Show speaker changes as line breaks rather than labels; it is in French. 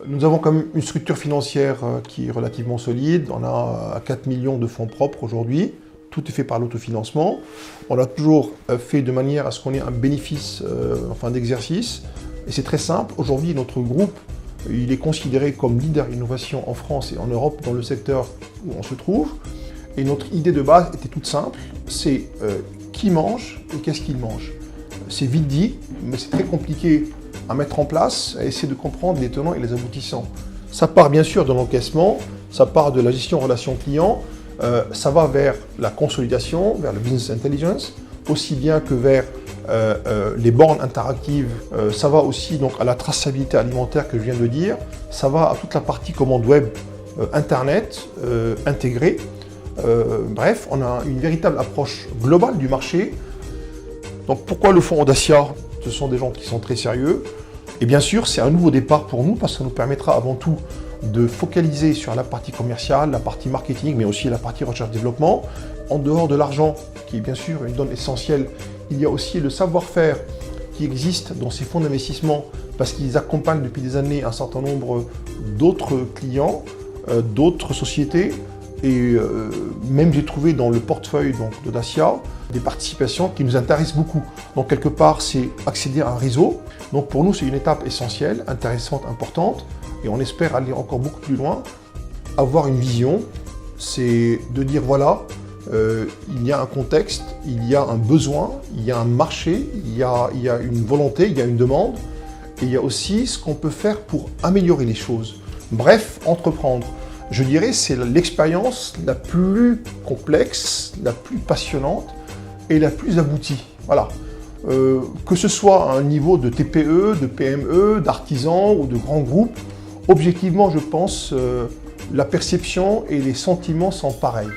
Nous avons quand même une structure financière qui est relativement solide. On a 4 millions de fonds propres aujourd'hui. Tout est fait par l'autofinancement. On l'a toujours fait de manière à ce qu'on ait un bénéfice en fin d'exercice. Et c'est très simple. Aujourd'hui, notre groupe, il est considéré comme leader innovation en France et en Europe dans le secteur où on se trouve. Et notre idée de base était toute simple. C'est qui mange et qu'est-ce qu'il mange. C'est vite dit, mais c'est très compliqué à mettre en place, à essayer de comprendre les tenants et les aboutissants. Ça part bien sûr de l'encaissement, ça part de la gestion relation client, ça va vers la consolidation, vers le business intelligence, aussi bien que vers les bornes interactives, ça va aussi donc à la traçabilité alimentaire que je viens de dire, ça va à toute la partie commande web, internet, intégrée. Bref, on a une véritable approche globale du marché. Donc pourquoi le fonds Audacia? Ce sont des gens qui sont très sérieux. Et bien sûr, c'est un nouveau départ pour nous parce que ça nous permettra avant tout de focaliser sur la partie commerciale, la partie marketing, mais aussi la partie recherche-développement. En dehors de l'argent, qui est bien sûr une donne essentielle, il y a aussi le savoir-faire qui existe dans ces fonds d'investissement parce qu'ils accompagnent depuis des années un certain nombre d'autres clients, d'autres sociétés. Et même j'ai trouvé dans le portefeuille d'Audacia des participations qui nous intéressent beaucoup. Donc quelque part, c'est accéder à un réseau. Donc pour nous, c'est une étape essentielle, intéressante, importante. Et on espère aller encore beaucoup plus loin. Avoir une vision, c'est de dire voilà, il y a un contexte, il y a un besoin, il y a un marché, il y a une volonté, il y a une demande. Et il y a aussi ce qu'on peut faire pour améliorer les choses. Bref, entreprendre. Je dirais c'est l'expérience la plus complexe, la plus passionnante et la plus aboutie. Voilà. Que ce soit à un niveau de TPE, de PME, d'artisans ou de grands groupes, objectivement, je pense, la perception et les sentiments sont pareils.